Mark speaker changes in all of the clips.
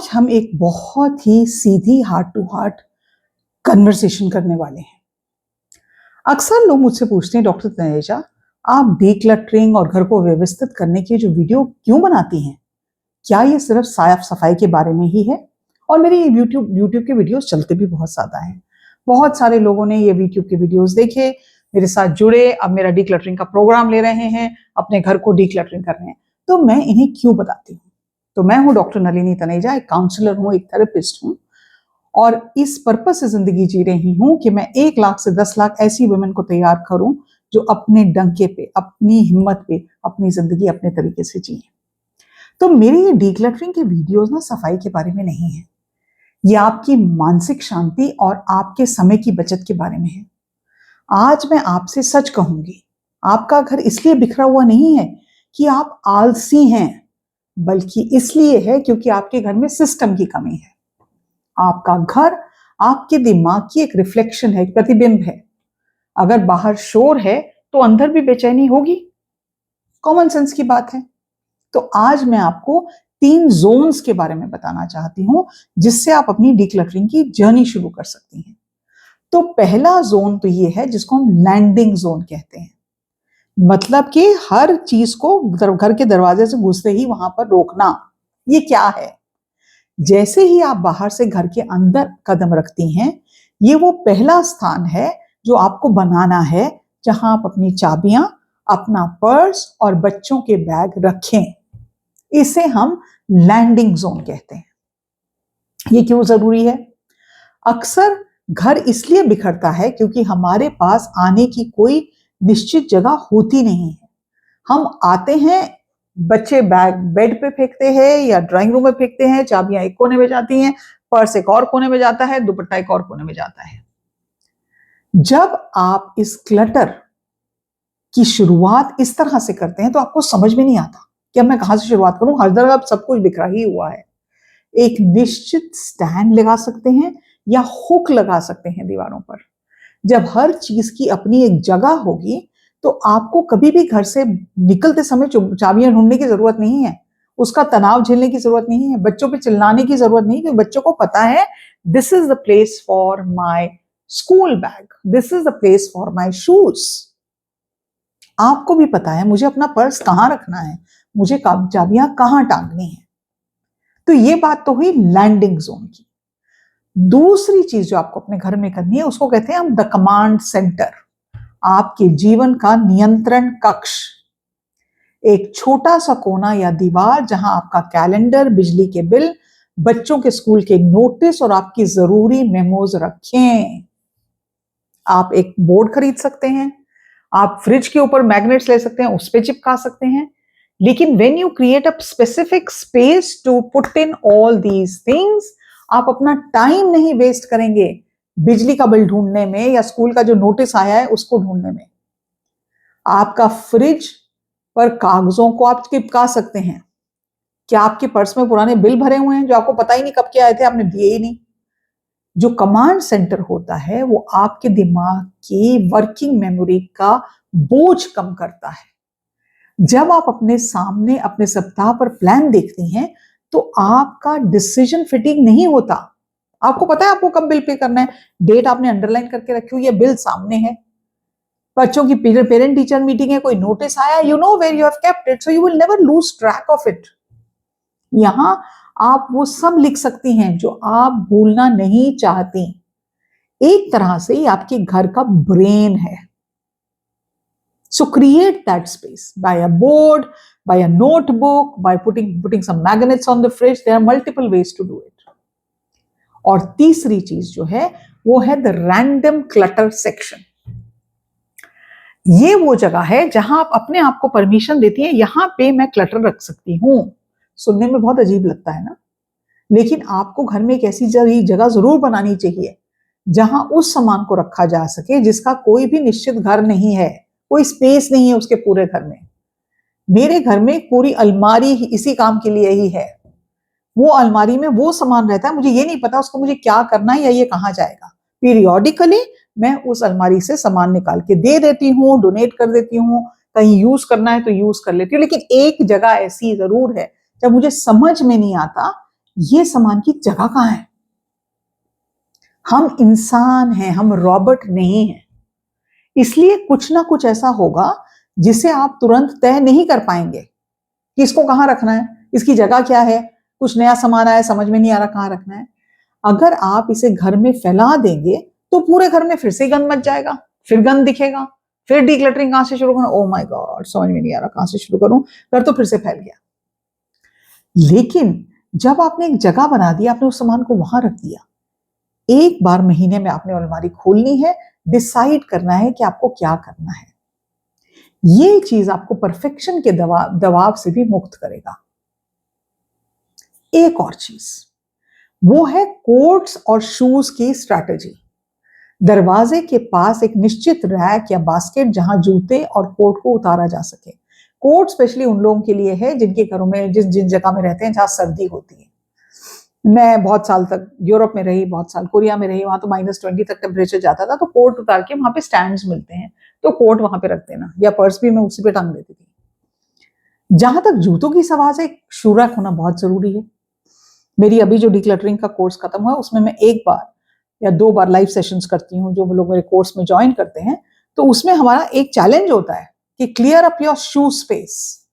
Speaker 1: आज हम एक बहुत ही सीधी हार्ट टू हार्ट कन्वर्सेशन करने वाले हैं। अक्सर लोग मुझसे पूछते हैं, डॉक्टर तनेजा, आप डीक्लटरिंग और घर को व्यवस्थित करने की जो वीडियो क्यों बनाती हैं? क्या ये सिर्फ साफ सफाई के बारे में ही है? और मेरे यूट्यूब के वीडियोस चलते भी बहुत ज्यादा हैं। बहुत सारे लोगों ने ये यूट्यूब के वीडियोस देखे, मेरे साथ जुड़े, अब मेरा डीक्लटरिंग का प्रोग्राम ले रहे हैं, अपने घर को डीक्लटरिंग कर रहे हैं। तो मैं इन्हें क्यों बताती हूँ? तो मैं हूँ डॉक्टर नलिनी तनेजा, एक काउंसलर हूँ, एक थेरेपिस्ट हूँ, और इस पर्पस से जिंदगी जी रही हूँ कि मैं 1 लाख से 10 लाख ऐसी वुमेन को तैयार करूं जो अपने डंके पे, अपनी हिम्मत पे, अपनी जिंदगी अपने तरीके से जिए। तो मेरी ये डीक्लटरिंग के वीडियोस ना सफाई के बारे में नहीं है, ये आपकी मानसिक शांति और आपके समय की बचत के बारे में है। आज मैं आपसे सच कहूंगी, आपका घर इसलिए बिखरा हुआ नहीं है कि आप आलसी हैं, बल्कि इसलिए है क्योंकि आपके घर में सिस्टम की कमी है। आपका घर आपके दिमाग की एक रिफ्लेक्शन है, एक प्रतिबिंब है। अगर बाहर शोर है तो अंदर भी बेचैनी होगी, कॉमन सेंस की बात है। तो आज मैं आपको 3 जोन्स के बारे में बताना चाहती हूं जिससे आप अपनी डीक्लटरिंग की जर्नी शुरू कर सकती हैं। तो पहला जोन तो ये है जिसको हम लैंडिंग जोन कहते हैं, मतलब कि हर चीज को घर के दरवाजे से घुसते ही वहां पर रोकना। ये क्या है? जैसे ही आप बाहर से घर के अंदर कदम रखती हैं, ये वो पहला स्थान है जो आपको बनाना है जहां आप अपनी चाबियां, अपना पर्स और बच्चों के बैग रखें। इसे हम लैंडिंग जोन कहते हैं। ये क्यों जरूरी है? अक्सर घर इसलिए बिखरता है क्योंकि हमारे पास आने की कोई निश्चित जगह होती नहीं है। हम आते हैं, बच्चे बैग बेड पे फेंकते हैं या ड्राइंग रूम में फेंकते हैं, चाबियां एक कोने में जाती हैं, पर्स एक और कोने में जाता है, दुपट्टा एक और कोने में जाता है। जब आप इस क्लटर की शुरुआत इस तरह से करते हैं तो आपको समझ में नहीं आता कि अब मैं कहां से शुरुआत करूं, हर जगह अब सब कुछ बिखरा ही हुआ है। एक निश्चित स्टैंड लगा सकते हैं या हुक लगा सकते हैं दीवारों पर। जब हर चीज की अपनी एक जगह होगी तो आपको कभी भी घर से निकलते समय चाबियां ढूंढने की जरूरत नहीं है, उसका तनाव झेलने की जरूरत नहीं है, बच्चों पे चिल्लाने की जरूरत नहीं है, क्योंकि बच्चों को पता है this is the place for my school bag, this is the place for my shoes. आपको भी पता है मुझे अपना पर्स कहां रखना है, मुझे चाबियां कहां टांगनी है। तो ये बात तो हुई लैंडिंग जोन की। दूसरी चीज जो आपको अपने घर में करनी है उसको कहते हैं हम द कमांड सेंटर, आपके जीवन का नियंत्रण कक्ष। एक छोटा सा कोना या दीवार जहां आपका कैलेंडर, बिजली के बिल, बच्चों के स्कूल के नोटिस और आपकी जरूरी मेमोज रखें। आप एक बोर्ड खरीद सकते हैं, आप फ्रिज के ऊपर मैग्नेट्स ले सकते हैं, उस पे चिपका सकते हैं। लेकिन when you create a specific space to put in all these things, आप अपना टाइम नहीं वेस्ट करेंगे बिजली का बिल ढूंढने में या स्कूल का जो नोटिस आया है उसको ढूंढने में। आपका फ्रिज पर कागजों को आप चिपका सकते हैं। क्या आपके पर्स में पुराने बिल भरे हुए हैं जो आपको पता ही नहीं कब के आए थे, आपने दिए ही नहीं? जो कमांड सेंटर होता है वो आपके दिमाग की वर्किंग मेमोरी का बोझ कम करता है। जब आप अपने सामने अपने सप्ताह पर प्लान देखती हैं तो आपका डिसीजन फिटिंग नहीं होता। आपको पता है आपको कब बिल पे करना है, डेट आपने अंडरलाइन करके रखी हुई है, बिल सामने है, बच्चों की पेरेंट टीचर मीटिंग है, कोई नोटिस आया, you know where you have kept it, so you will never lose track of it. यहां आप वो सब लिख सकती हैं जो आप भूलना नहीं चाहती। एक तरह से ये आपके घर का ब्रेन है। So create that space by a board, by a notebook, by putting some magnets on the fridge. There are multiple ways to do it. और तीसरी चीज जो है वो है द रैंडम क्लटर सेक्शन। ये वो जगह है जहां आप अपने आप को परमिशन देती हैं, यहां पे मैं क्लटर रख सकती हूं। सुनने में बहुत अजीब लगता है ना, लेकिन आपको घर में एक ऐसी जगह जरूर बनानी चाहिए जहां उस सामान को रखा जा सके जिसका कोई भी निश्चित घर नहीं है, कोई स्पेस नहीं है उसके पूरे घर में। मेरे घर में पूरी अलमारी इसी काम के लिए ही है। वो अलमारी में वो सामान रहता है, मुझे ये नहीं पता उसको मुझे क्या करना है या ये कहाँ जाएगा। पीरियोडिकली मैं उस अलमारी से सामान निकाल के दे देती हूँ, डोनेट कर देती हूँ, कहीं यूज करना है तो यूज कर लेती हूँ। लेकिन एक जगह ऐसी जरूर है जब मुझे समझ में नहीं आता ये सामान की जगह कहाँ है? हम इंसान हैं, हम रॉबोट नहीं हैं। इसलिए कुछ ना कुछ ऐसा होगा जिसे आप तुरंत तय नहीं कर पाएंगे कि इसको कहाँ रखना है, इसकी जगह क्या है, कुछ नया सामान आया समझ में नहीं आ रहा कहाँ रखना है। अगर आप इसे घर में फैला देंगे तो पूरे घर में फिर से गंद मच जाएगा, फिर गंद दिखेगा, फिर डीक्लटरिंग कहां से शुरू करूं, ओ माय गॉड समझ में नहीं आ रहा कहां से शुरू करूं, घर तो फिर से फैल गया। लेकिन जब आपने एक जगह बना दी, आपने उस सामान को वहां रख दिया, एक बार महीने में आपने अलमारी खोलनी है, डिसाइड करना है कि आपको क्या करना है। ये चीज आपको परफेक्शन के दबाव से भी मुक्त करेगा। एक और चीज वो है कोट्स और शूज की स्ट्रैटेजी। दरवाजे के पास एक निश्चित रैक या बास्केट जहां जूते और कोट को उतारा जा सके। कोट स्पेशली उन लोगों के लिए है जिनके घरों में जिन जगह में रहते हैं जहां सर्दी होती है। मैं बहुत साल तक यूरोप में रही, बहुत साल कोरिया में रही, वहां तो -20 तक टेम्परेचर जाता था, तो कोट उतार के वहां पे स्टैंड्स मिलते हैं, तो कोट वहां पे रख देना, या पर्स भी मैं उसी पे टांग देती थी। जहां तक जूतों की सवाल है, शू रैक होना बहुत जरूरी है। मेरी अभी जो डिक्लटरिंग का कोर्स खत्म हुआ उसमें मैं 1 बार या 2 बार लाइव सेशंस करती हूँ, जो लोग मेरे कोर्स में ज्वाइन करते हैं, तो उसमें हमारा एक चैलेंज होता है कि clear up your shoe space.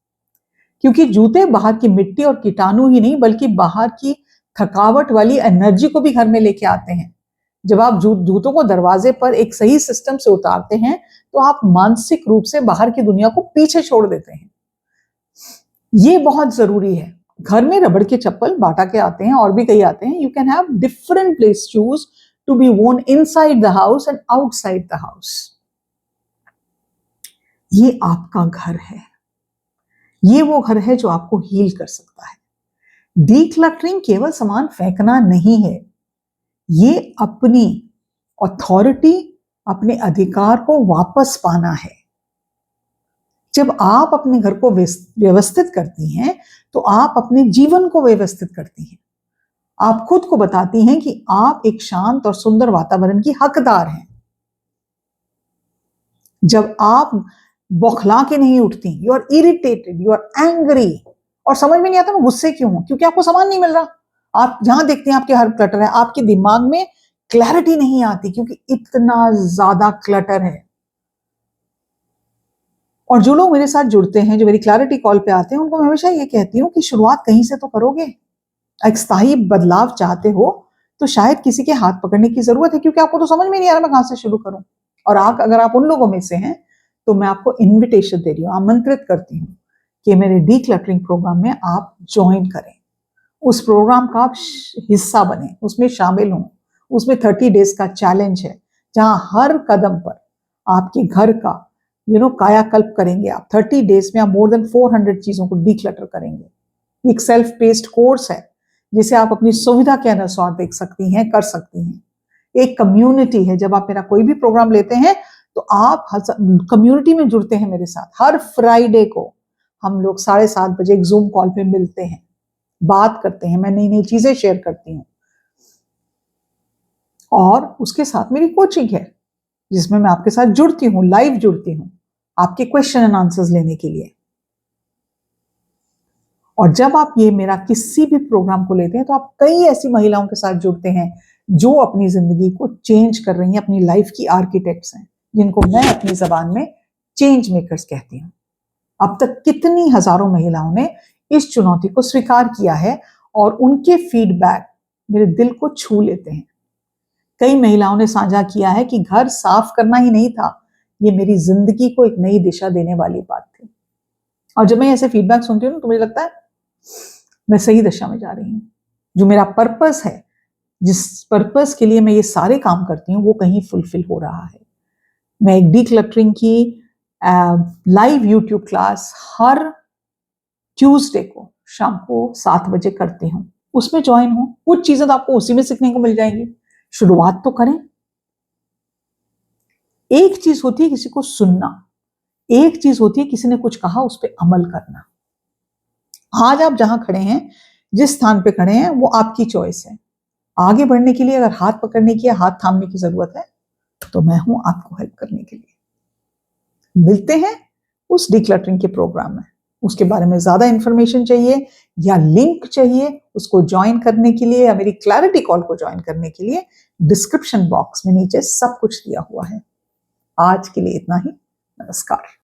Speaker 1: क्योंकि जूते बाहर की मिट्टी और कीटाणु ही नहीं बल्कि बाहर की थकावट वाली एनर्जी को भी घर में लेके आते हैं। जब आप जूतों को दरवाजे पर एक सही सिस्टम से उतारते हैं तो आप मानसिक रूप से बाहर की दुनिया को पीछे छोड़ देते हैं। ये बहुत जरूरी है। घर में रबड़ के चप्पल बाटा के आते हैं और भी कई आते हैं। You can have different place shoes to be worn inside the house and outside the house. ये आपका घर है, ये वो घर है जो आपको हील कर सकता है। डीक्लटरिंग केवल सामान फेंकना नहीं है, ये अपनी अथॉरिटी, अपने अधिकार को वापस पाना है। जब आप अपने घर को व्यवस्थित करती हैं तो आप अपने जीवन को व्यवस्थित करती हैं। आप खुद को बताती हैं कि आप एक शांत और सुंदर वातावरण की हकदार हैं। जब आप बौखला के नहीं उठती, you are irritated, you are angry, और समझ में नहीं आता मैं गुस्से क्यों हूं, क्योंकि आपको सामान नहीं मिल रहा। आप जहां देखते हैं आपके हर क्लटर है, आपके दिमाग में क्लैरिटी नहीं आती क्योंकि इतना ज्यादा क्लटर है। और जो लोग मेरे साथ जुड़ते हैं, जो मेरी क्लैरिटी कॉल पे आते हैं, उनको मैं हमेशा ये कहती हूँ कि शुरुआत कहीं से तो करोगे। एक स्थायी बदलाव चाहते हो तो शायद किसी के हाथ पकड़ने की जरूरत है, क्योंकि आपको तो समझ में नहीं आ रहा मैं कहां से शुरू करूं। और अगर आप उन लोगों में से हैं तो मैं आपको इन्विटेशन दे रही हूँ, आमंत्रित करती हूँ कि मेरे डीक्लटरिंग प्रोग्राम में आप ज्वाइन करें। उस प्रोग्राम का आप हिस्सा बने, उसमें शामिल हों। उसमें 30 डेज का चैलेंज है जहां हर कदम पर आपके घर का कायाकल्प करेंगे। आप 30 डेज में आप मोर देन 400 चीजों को डीक्लटर करेंगे। एक सेल्फ पेस्ड कोर्स है जिसे आप अपनी सुविधा के अनुसार देख सकती हैं, कर सकती हैं। एक कम्युनिटी है, जब आप मेरा कोई भी प्रोग्राम लेते हैं तो आप कम्युनिटी में जुड़ते हैं मेरे साथ। हर फ्राइडे को हम लोग 7:30 बजे एक जूम कॉल पे मिलते हैं, बात करते हैं, मैं नई नई चीजें शेयर करती हूँ। और उसके साथ मेरी कोचिंग है जिसमें मैं आपके साथ जुड़ती हूँ, लाइव जुड़ती हूँ आपके क्वेश्चन एंड आंसर्स लेने के लिए। और जब आप ये मेरा किसी भी प्रोग्राम को लेते हैं तो आप कई ऐसी महिलाओं के साथ जुड़ते हैं जो अपनी जिंदगी को चेंज कर रही हैं, अपनी लाइफ की आर्किटेक्ट्स हैं, जिनको मैं अपनी जबान में चेंज मेकर्स कहती हूँ। अब तक कितनी हजारों महिलाओं ने इस चुनौती को स्वीकार किया है और उनके फीडबैक मेरे दिल को छू लेते हैं। कई महिलाओं ने साझा किया है कि घर साफ करना ही नहीं था, ये मेरी जिंदगी को एक नई दिशा देने वाली बात थी। और जब मैं ऐसे फीडबैक सुनती हूँ तो मुझे लगता है मैं सही दिशा में जा रही हूँ। जो मेरा पर्पस है, जिस पर्पस के लिए मैं ये सारे काम करती हूँ, वो कहीं फुलफिल हो रहा है। मैं एक डीक्लटरिंग की लाइव यूट्यूब क्लास हर ट्यूसडे को शाम को 7 बजे करती हूँ, उसमें ज्वाइन हो। कुछ चीजें तो आपको उसी में सीखने को मिल जाएंगी। शुरुआत तो करें। एक चीज होती है किसी को सुनना, एक चीज होती है किसी ने कुछ कहा उस पर अमल करना। आज आप जहां खड़े हैं, जिस स्थान पे खड़े हैं, वो आपकी चॉइस है। आगे बढ़ने के लिए अगर हाथ पकड़ने की या हाथ थामने की जरूरत है तो मैं हूं आपको हेल्प करने के लिए। मिलते हैं उस डीक्लटरिंग के प्रोग्राम में। उसके बारे में ज्यादा इंफॉर्मेशन चाहिए या लिंक चाहिए उसको ज्वाइन करने के लिए या मेरी क्लैरिटी कॉल को ज्वाइन करने के लिए, डिस्क्रिप्शन बॉक्स में नीचे सब कुछ दिया हुआ है। आज के लिए इतना ही। नमस्कार।